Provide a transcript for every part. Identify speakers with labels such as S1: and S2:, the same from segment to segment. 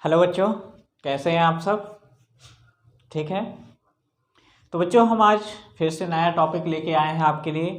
S1: Hello बच्चों, कैसे हैं आप सब? ठीक है। तो बच्चों, हम आज फिर से नया टॉपिक लेके आए हैं आपके लिए।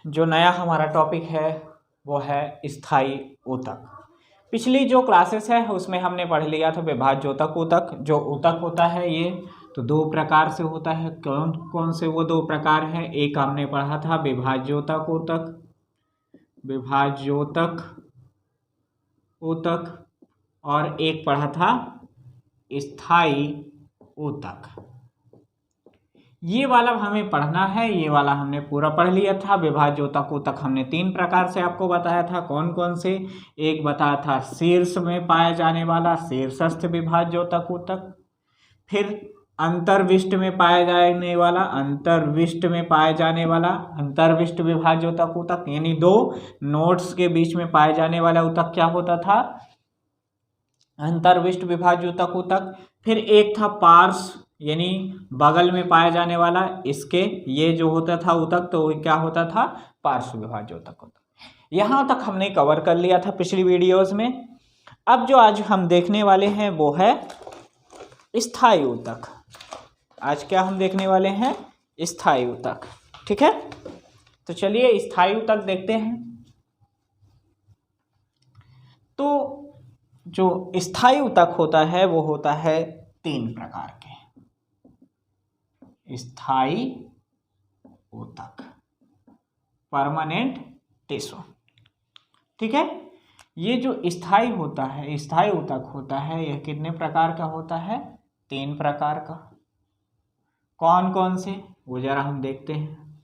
S1: जो नया हमारा टॉपिक है वो है स्थायी ऊतक। पिछली जो क्लासेस है उसमें हमने पढ़ लिया था विभाज्योतक ऊतक। जो ऊतक होता है ये तो दो प्रकार से होता है। कौन कौन से वो दो प्रकार हैं? एक हमने पढ़ा था विभाज्योतक ऊतक, विभाज्योतक ऊतक, और एक पढ़ा था स्थायी ऊतक। ये वाला हमें पढ़ना है, ये वाला हमने पूरा पढ़ लिया था। विभाज्योतक ऊतक हमने तीन प्रकार से आपको बताया था। कौन कौन से? एक बताया था शीर्ष में पाया जाने वाला शीर्षस्थ विभाज्योतक ऊतक, फिर अंतर्विष्ट में पाया जाने वाला अंतर्विष्ट में पाया जाने वाला अंतर्विष्ट विभाज्योतक ऊतक, यानी दो नोड्स के बीच में पाया जाने वाला ऊतक क्या होता था? अंतर्विष्ट विभाज्योतक ऊतक। फिर एक था पार्श्व, यानी बगल में पाया जाने वाला, इसके ये जो होता था ऊतक तो क्या होता था? पार्श्व विभाज्योतक ऊतक। यहाँ तक हमने कवर कर लिया था पिछली वीडियोस में। अब जो आज हम देखने वाले हैं वो है स्थायी ऊतक। आज क्या हम देखने वाले हैं? स्थायी ऊतक। ठीक है, तो चलिए स्थायी ऊतक देखते हैं। तो जो स्थायी ऊतक होता है वो होता है तीन प्रकार के। स्थायी ऊतक, परमानेंट टिश्यू। ठीक है, ये जो स्थायी होता है, स्थायी ऊतक होता है, यह कितने प्रकार का होता है? तीन प्रकार का। कौन कौन से वो जरा हम देखते हैं।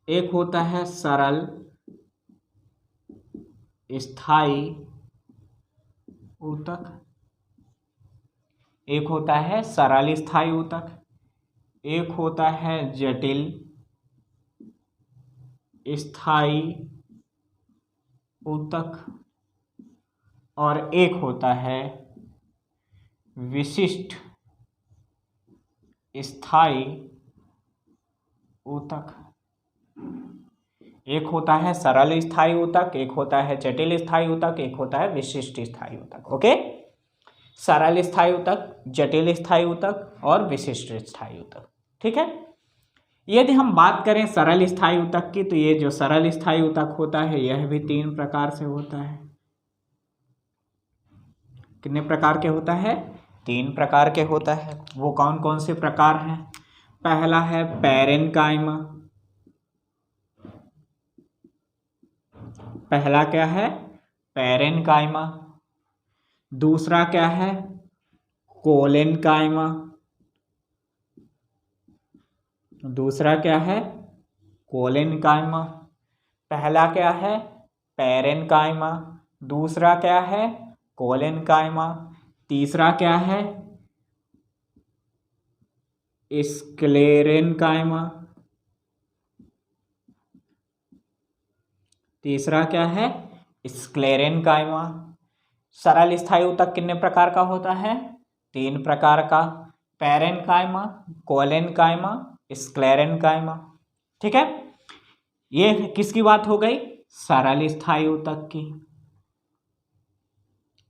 S1: एक होता है सरल स्थायी ऊतक, एक होता है सरल स्थायी ऊतक, एक होता है जटिल स्थायी ऊतक, और एक होता है विशिष्ट स्थायी ऊतक। एक होता है सरल स्थायी ऊतक, एक होता है जटिल स्थायी ऊतक, एक होता है विशिष्ट स्थायी ऊतक। ओके, सरल स्थायी ऊतक, जटिल स्थायी ऊतक और विशिष्ट स्थायी ऊतक। ठीक है, यदि हम बात करें सरल स्थायी ऊतक की, तो ये जो सरल स्थायी ऊतक होता है यह भी तीन प्रकार से होता है। कितने प्रकार के होता है? तीन प्रकार के होता है। वो कौन कौन से प्रकार हैं? पहला है पैरेन्काइमा। पहला क्या है? पैरेन्काइमा। दूसरा क्या है? कोलेन्काइमा। दूसरा क्या है? कोलेन्काइमा। पहला क्या है? पैरेन्काइमा। दूसरा क्या है? कोलेन्काइमा। तीसरा क्या है? स्क्लेरेन्काइमा। तीसरा क्या है? स्क्लेरेन्काइमा। सरल स्थायी ऊतक कितने प्रकार का होता है? तीन प्रकार का। Parenchyma, collenchyma, sclerenchyma. ठीक है, ये किसकी बात हो गई? सरल स्थायी ऊतक की।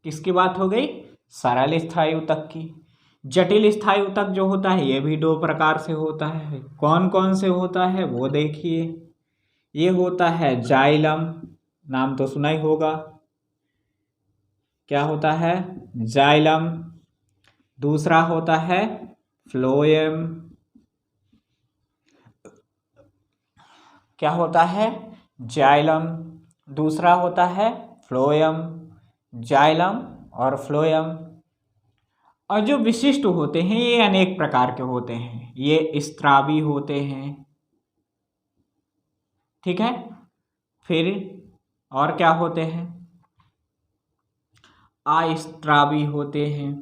S1: किसकी बात हो गई? सरल स्थायी ऊतक की। जटिल स्थायी ऊतक जो होता है ये भी दो प्रकार से होता है। कौन कौन से होता है वो देखिए। ये होता है जाइलम, नाम तो सुना ही होगा। क्या होता है? जाइलम। दूसरा होता है फ्लोएम। क्या होता है? जाइलम। दूसरा होता है फ्लोएम। जाइलम और फ्लोएम। और जो विशिष्ट होते हैं ये अनेक प्रकार के होते हैं। ये स्त्रावी होते हैं। ठीक है, फिर और क्या होते हैं? अस्त्रावी होते हैं।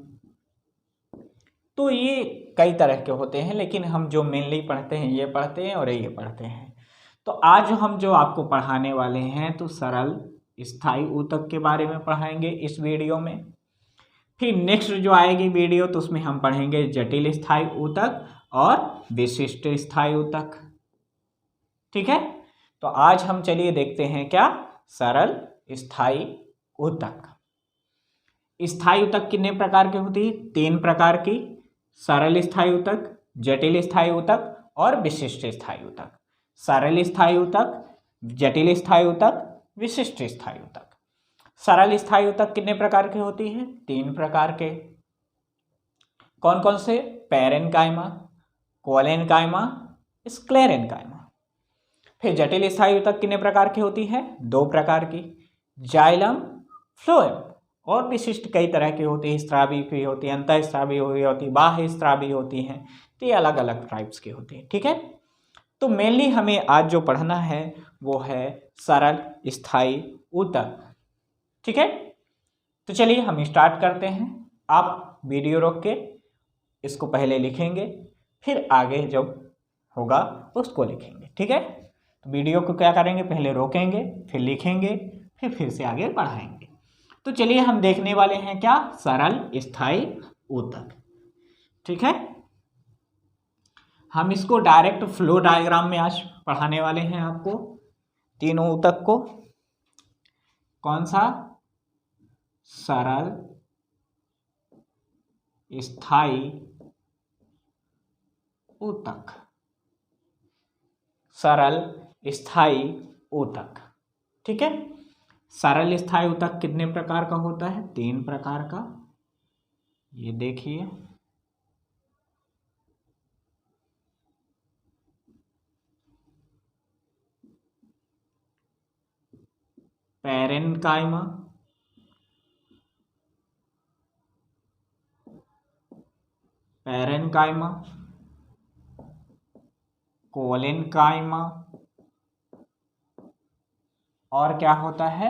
S1: तो ये कई तरह के होते हैं, लेकिन हम जो मेनली पढ़ते हैं ये पढ़ते हैं और ये पढ़ते हैं। तो आज हम जो आपको पढ़ाने वाले हैं तो सरल स्थायी ऊतक के बारे में पढ़ाएंगे इस वीडियो में। फिर नेक्स्ट जो आएगी वीडियो तो उसमें हम पढ़ेंगे जटिल स्थायी ऊतक और विशिष्ट स्थायी ऊतक। ठीक है, तो आज हम चलिए देखते हैं क्या, सरल स्थायी ऊतक। स्थायी ऊतक कितने प्रकार की होती है? 3 प्रकार की, सरल स्थायी ऊतक, जटिल स्थायी ऊतक और विशिष्ट स्थायी ऊतक। सरल स्थायी ऊतक, जटिल स्थायी ऊतक, विशिष्ट स्थायी ऊतक। सरल स्थायी ऊतक कितने प्रकार की होती है? 3 प्रकार के। कौन कौन से? Parenchyma, collenchyma, sclerenchyma. फिर जटिल स्थायी ऊतक कितने प्रकार की होती है? 2 प्रकार की, जाइलम, फ्लोएम। और विशिष्ट कई तरह की होती है, स्रावी भी होती है, अंतःस्रावी होती है, बाह्य स्रावी होती है। तो ये अलग अलग टाइप्स की होती है। ठीक है, तो मेनली हमें आज जो पढ़ना है वो है सरल स्थायी ऊतक। ठीक है, तो चलिए हम स्टार्ट करते हैं। आप वीडियो रोक के इसको पहले लिखेंगे, फिर आगे जब होगा उसको लिखेंगे। ठीक है, तो वीडियो को क्या करेंगे, पहले रोकेंगे, फिर लिखेंगे, फिर से आगे बढ़ाएंगे। तो चलिए हम देखने वाले हैं क्या, सरल स्थायी ऊतक। ठीक है, हम इसको डायरेक्ट फ्लो डायग्राम में आज पढ़ाने वाले हैं आपको, तीनों ऊतक को। कौन सा? सरल स्थायी ऊतक, सरल स्थायी ऊतक। ठीक है, सरल स्थायी ऊतक कितने प्रकार का होता है? 3 प्रकार का। ये देखिए, पैरेन्काइमा, पैरेन्काइमा, कोलेन्काइमा और क्या होता है,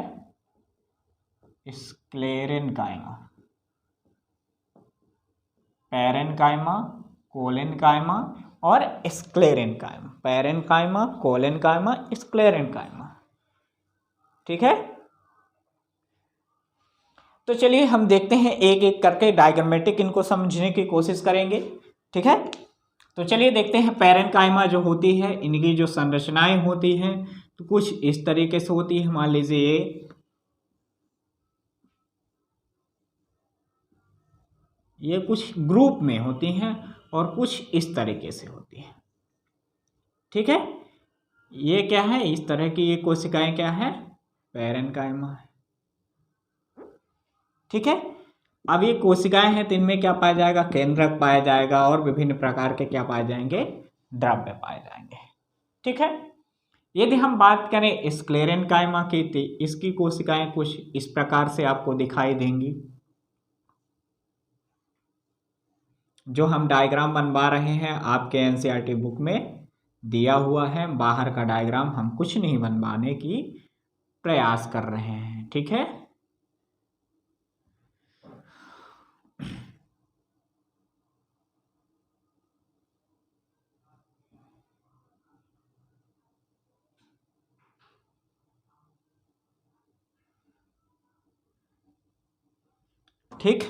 S1: स्क्लेरेन्काइमा। पैरेन्काइमा, कोलेन्काइमा और स्क्लेरेन्काइमा। Parenchyma, collenchyma, sclerenchyma. ठीक है, तो चलिए हम देखते हैं एक एक करके, डायग्रामेटिक इनको समझने की कोशिश करेंगे। ठीक है, तो चलिए देखते हैं। पैरेन्काइमा जो होती है, इनकी जो संरचनाएं होती हैं तो कुछ इस तरीके से होती है। मान लीजिए ये कुछ ग्रुप में होती हैं और कुछ इस तरीके से होती हैं। ठीक है, ये क्या है, इस तरह की ये कोशिकाएं क्या है, पैरेन्काइमा है। ठीक है, अब ये कोशिकाएं हैं तो इनमें क्या पाया जाएगा, केंद्रक पाया जाएगा और विभिन्न प्रकार के क्या पाए जाएंगे, द्रव्य पाए जाएंगे। ठीक है, यदि हम बात करें स्क्लेरेन्काइमा की तो इसकी कोशिकाएं कुछ इस प्रकार से आपको दिखाई देंगी। जो हम डायग्राम बनवा रहे हैं आपके एनसीईआरटी बुक में दिया हुआ है, बाहर का डायग्राम हम कुछ नहीं बनवाने की प्रयास कर रहे हैं। ठीक है, ठीक।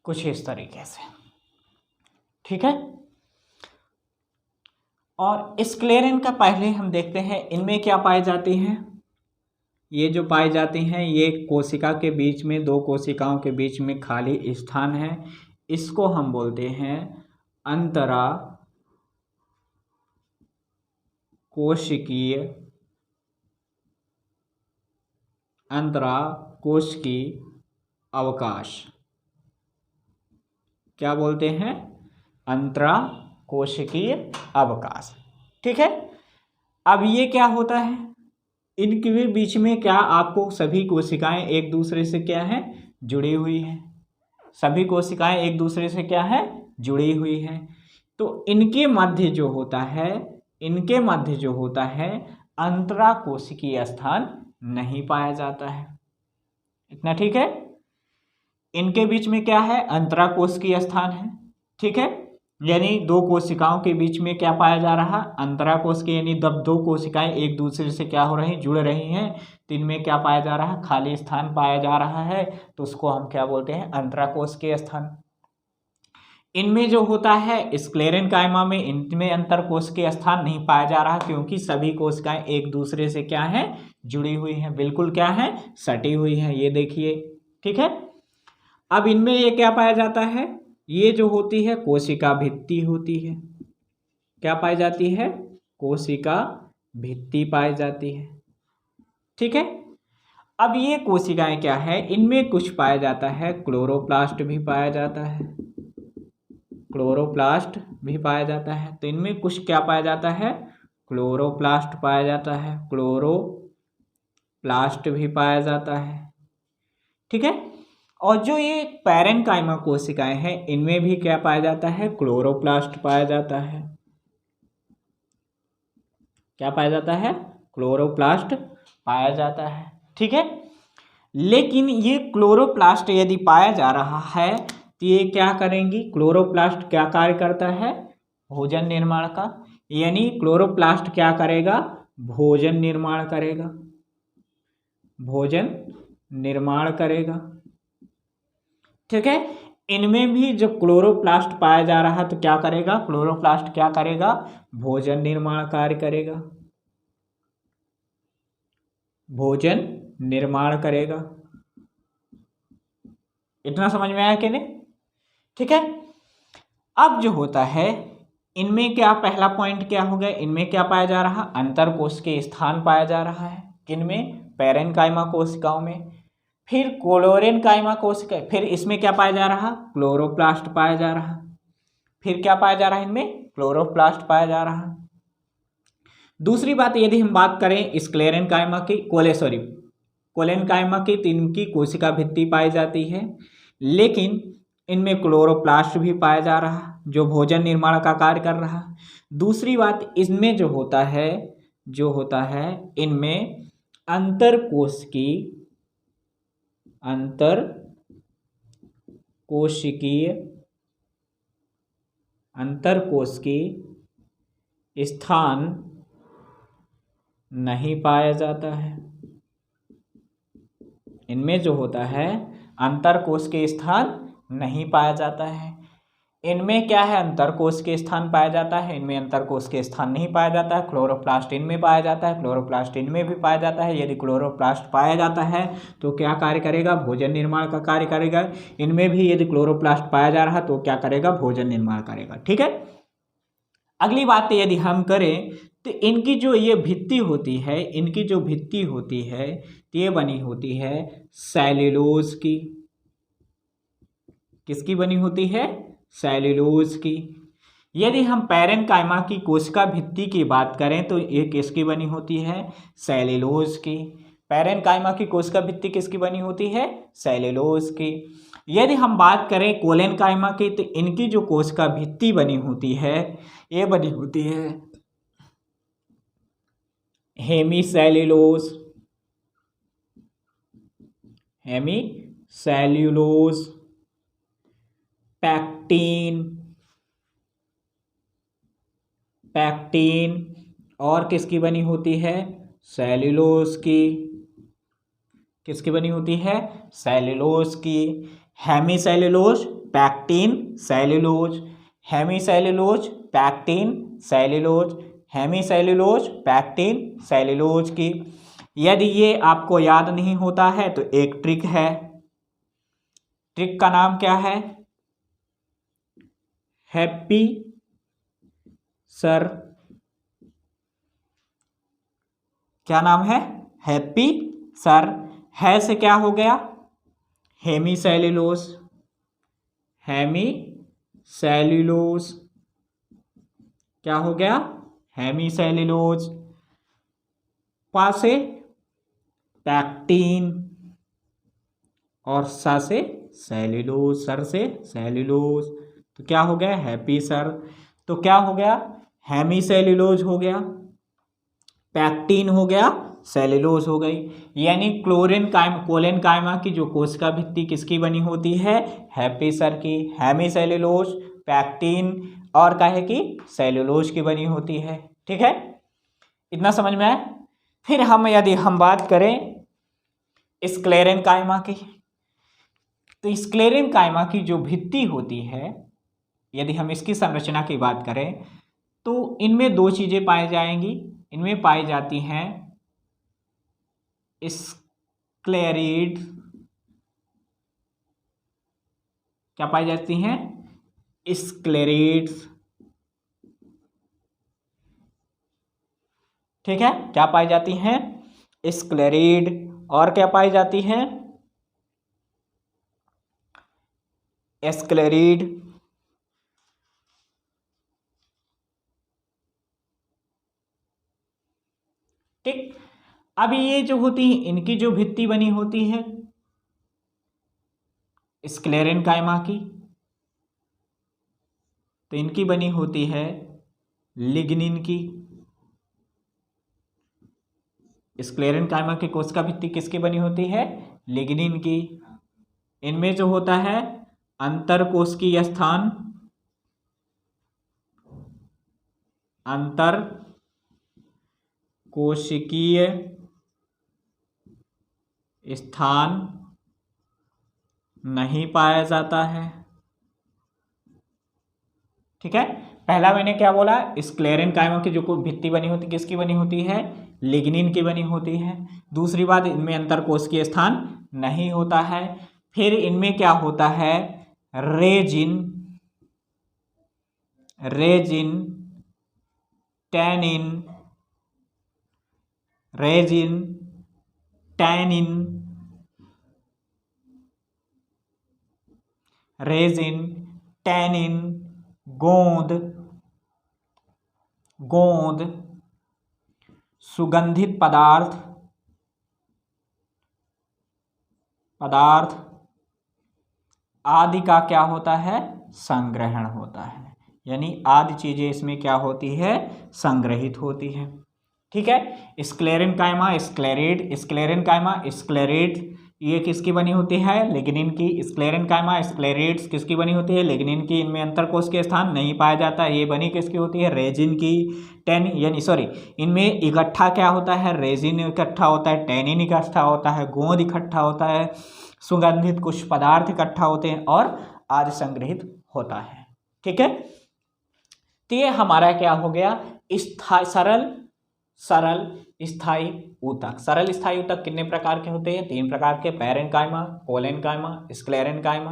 S1: कुछ इस तरीके से। ठीक है, और स्क्लेरेन का पहले हम देखते हैं इनमें क्या पाए जाती हैं। ये जो पाए जाते हैं ये कोशिका के बीच में, दो कोशिकाओं के बीच में खाली स्थान है, इसको हम बोलते हैं अंतरा कोशिकीय अवकाश। क्या बोलते हैं? अंतरा कोशिकीय अवकाश। ठीक है। अब ये क्या होता है, इनके बीच में क्या आपको सभी कोशिकाएं एक दूसरे से क्या है, जुड़ी हुई हैं। सभी कोशिकाएं एक दूसरे से क्या है, जुड़ी हुई हैं। तो इनके मध्य जो होता है अंतरा कोशिकीय स्थान नहीं पाया जाता है। इतना ठीक है। इनके बीच में क्या है, अंतरा कोशिकीय स्थान है। ठीक है, यानी दो कोशिकाओं के बीच में क्या पाया जा रहा, अंतरा कोशिकीय, यानी जब दो कोशिकाएं एक दूसरे से क्या हो रही, जुड़ रही हैं, तो इनमें क्या पाया जा रहा है, खाली स्थान पाया जा रहा है, तो उसको हम क्या बोलते हैं, अंतरा कोशिकीय स्थान। इनमें जो होता है स्क्लेरेनकाइमा में, इनमें अंतर कोशिकीय स्थान नहीं पाया जा रहा, क्योंकि सभी कोशिकाएं एक दूसरे से क्या है, जुड़ी हुई हैं, बिल्कुल क्या है, सटी हुई हैं। ये देखिए। ठीक है। अब इनमें ये क्या पाया जाता है, ये जो होती है कोशिका भित्ति होती है। क्या पाई जाती है, कोशिका भित्ति पाई जाती है। ठीक है। अब ये कोशिकाएं क्या है, इनमें कुछ पाया जाता है क्लोरोप्लास्ट भी पाया जाता है, क्लोरोप्लास्ट भी पाया जाता है। तो इनमें कुछ क्या पाया जाता है, क्लोरोप्लास्ट पाया जाता है, क्लोरोप्लास्ट भी पाया जाता है। ठीक है। और जो ये पैरेन्काइमा कोशिकाएं हैं, इनमें भी क्या पाया जाता है, क्लोरोप्लास्ट पाया जाता है। क्या पाया जाता है, क्लोरोप्लास्ट पाया जाता है। ठीक है। लेकिन ये क्लोरोप्लास्ट यदि पाया जा रहा है तो ये क्या करेंगी, क्लोरोप्लास्ट क्या कार्य करता है, भोजन निर्माण का, यानी क्लोरोप्लास्ट क्या करेगा, भोजन निर्माण करेगा, भोजन निर्माण करेगा। ठीक है। इनमें भी जब क्लोरोप्लास्ट पाया जा रहा है तो क्या करेगा, क्लोरोप्लास्ट क्या करेगा, भोजन निर्माण कार्य करेगा, भोजन निर्माण करेगा। इतना समझ में आया कि नहीं? ठीक है। अब जो होता है इनमें क्या, पहला पॉइंट क्या हो गया, इनमें क्या पाया जा रहा, अंतर कोशिकीय स्थान पाया जा रहा है। किनमें, पैरेन्काइमा कोशिकाओं में। फिर क्लोरेन्काइमा कोशिका, फिर इसमें क्या पाया जा रहा, क्लोरोप्लास्ट पाया जा रहा। फिर क्या पाया जा रहा है, इनमें क्लोरोप्लास्ट पाया जा रहा। दूसरी बात, यदि हम बात करें स्क्लेरेन्काइमा की, कोलेनकाइमा की, तो इनकी कोशिका भित्ति पाई जाती है, लेकिन इनमें क्लोरोप्लास्ट भी पाया जा रहा जो भोजन निर्माण का कार्य कर रहा। दूसरी बात, इसमें जो होता है इनमें अंतर कोशिकीय स्थान नहीं पाया जाता है। इनमें जो होता है अंतर कोशिकीय स्थान नहीं पाया जाता है। इनमें क्या है, अंतर कोशिकीय स्थान पाया जाता है, इनमें अंतर कोशिकीय स्थान नहीं पाया जाता है। क्लोरोप्लास्ट इनमें पाया जाता है, क्लोरोप्लास्ट इनमें भी पाया जाता है। यदि क्लोरोप्लास्ट पाया जाता है तो क्या कार्य करेगा, भोजन निर्माण का कार्य करेगा। इनमें भी यदि क्लोरोप्लास्ट पाया जा रहा तो क्या करेगा, भोजन निर्माण करेगा। ठीक है। अगली बात यदि हम करें तो इनकी जो ये भित्ति होती है, तो ये बनी होती है सेल्यूलोज की। किसकी बनी होती है, सेल्यूलोज की। यदि हम पैरेन्काइमा की कोशिका भित्ति की बात करें तो ये किसकी बनी होती है, सेल्यूलोज की। पैरेन्काइमा की कोशिका भित्ति किसकी बनी होती है, सेल्यूलोज की। यदि हम बात करें कोलेनकाइमा की तो इनकी जो कोशिका भित्ति बनी होती है, ये बनी होती है हेमीसेल्यूलोज, पैक्टीन और किसकी बनी होती है, सेल्यूलोज की। किसकी बनी होती है, सेल्यूलोज की। Hemicellulose, pectin, cellulose, hemicellulose, pectin, cellulose, hemicellulose, pectin, cellulose की। यदि ये आपको याद नहीं होता है तो एक ट्रिक है, ट्रिक का नाम क्या है? Happy sir. क्या नाम है? Happy sir. है से क्या हो गया? Hemicellulose, hemicellulose. क्या हो गया? हेमीसेल्यूलोज। पा से पैक्टीन और सा से सेल्यूलोज, सर से सेल्यूलोज, तो क्या हो गया? Happy sir. तो क्या हो गया? हेमीसेल्यूलोज हो गया, पैक्टीन हो गया, सेल्यूलोज हो गई। यानी कोलेन कायमा की जो कोशिका भित्ति किसकी बनी होती है? हैप्पी सर की। हेमीसेल्यूलोज, पैक्टीन और काहे की? सेल्यूलोज की बनी होती है। ठीक है, इतना समझ में आया? फिर यदि हम बात करें स्क्लेरेन कायमा की, तो स्क्लेरेन कायमा की जो भित्ति होती है, यदि हम इसकी संरचना की बात करें तो इनमें दो चीजें पाई जाएंगी। इनमें पाई जाती हैं स्क्लेरिड, क्या पाई जाती हैं? स्क्लेरिड्स। ठीक है, क्या पाई जाती हैं? स्क्लेरिड। और क्या पाई जाती हैं? स्क्लेरिड। ठीक, अब ये जो होती है इनकी जो भित्ति बनी होती है स्क्लेरेन कायमा की, तो इनकी बनी होती है लिग्निन की। स्क्लेरेन कायमा की कोशिका भित्ति किसकी बनी होती है? लिग्निन की। इनमें जो होता है अंतरकोशिकीय स्थान, अंतर कोशिकीय स्थान नहीं पाया जाता है। ठीक है, पहला मैंने क्या बोला? स्क्लेरेन कायमा की जो भित्ति बनी होती किसकी बनी होती है? लिग्निन की बनी होती है। दूसरी बात, इनमें अंतरकोशिकीय स्थान नहीं होता है। फिर इनमें क्या होता है? Resin, resin, tannin, resin, tannin, resin, tannin, गोंद, गोंद, सुगंधित पदार्थ, पदार्थ आदि का क्या होता है? संग्रहण होता है। यानी आदि चीजें इसमें क्या होती है? संग्रहित होती है। ठीक है, स्क्लेरेन कायमा, स्क्लेरिड, स्क्लेरेन कायमा, स्क्लेरिड, ये किसकी बनी होती है? लिग्निन की। स्क्लेरेन कायमा, स्क्लेरिड्स किसकी बनी होती है? लिग्निन की। इनमें अंतरकोशिकीय स्थान नहीं पाया जाता। ये बनी किसकी होती है? रेजिन की। इनमें इकट्ठा क्या होता है? रेजिन इकट्ठा होता है, टैनिन इकट्ठा होता है, गोंद इकट्ठा होता है, सुगंधित कुछ पदार्थ इकट्ठा होते हैं और आदि संग्रहित होता है। ठीक है, तो ये हमारा क्या हो गया? सरल स्थायी ऊतक। सरल स्थायी ऊतक कितने प्रकार के होते हैं? 3 प्रकार के, पैरेन्काइमा, कोलेनकाइमा, स्क्लेरेन्काइमा।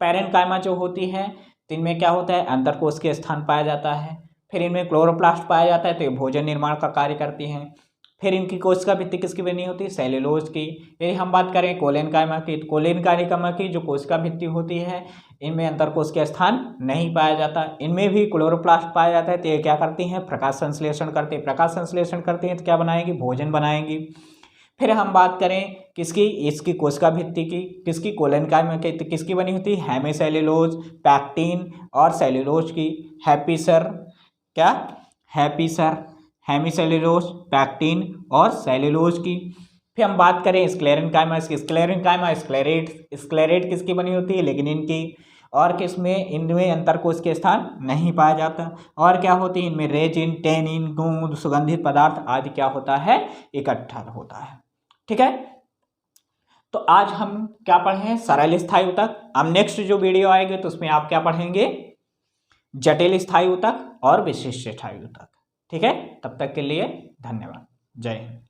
S1: पैरेन्काइमा जो होती है तो इनमें क्या होता है? अंतरकोशिकीय स्थान पाया जाता है। फिर इनमें क्लोरोप्लास्ट पाया जाता है, तो ये भोजन निर्माण का कार्य करती हैं। फिर इनकी कोशिका भित्ति किसकी बनी होती है? सेल्यूलोज की। यदि हम बात करें कोलेनकाइमा की, तो कोलेनकाइमा की जो कोशिका भित्ति होती है इनमें अंतरकोशिकीय स्थान नहीं पाया जाता। इनमें भी क्लोरोप्लास्ट पाया जाता है, तो ये क्या करती हैं? प्रकाश संश्लेषण करते हैं। प्रकाश संश्लेषण करती हैं तो क्या बनाएंगी? भोजन बनाएंगी। फिर हम बात करें किसकी? इसकी कोशिका भित्ति की, किसकी? कोलेनकाइमा की। तो किसकी बनी होती है? हेमीसेल्यूलोज, पैक्टीन और सेल्यूलोज की। हैप्पी सर, क्या? हैप्पी सर, हेमीसेल्यूलोज, पैक्टीन और सेल्यूलोज की। फिर हम बात करें स्क्लेरेन्काइमा, स्क्लेरेन्काइमा, स्क्लेरेट किसकी बनी होती है? लिग्निन की। और किसमें? इनमें अंतरकोशिकीय स्थान नहीं पाया जाता। और क्या होती है? इनमें रेजिन, टैनिन, गोंद, सुगंधित पदार्थ आदि क्या होता है? इकट्ठा होता है। ठीक है, तो आज हम क्या पढ़े? सरल स्थायी ऊतक। अब नेक्स्ट जो वीडियो आएगी तो उसमें आप क्या पढ़ेंगे? जटिल स्थायी ऊतक और विशिष्ट स्थायी ऊतक। ठीक है, तब तक के लिए धन्यवाद। जय हिंद।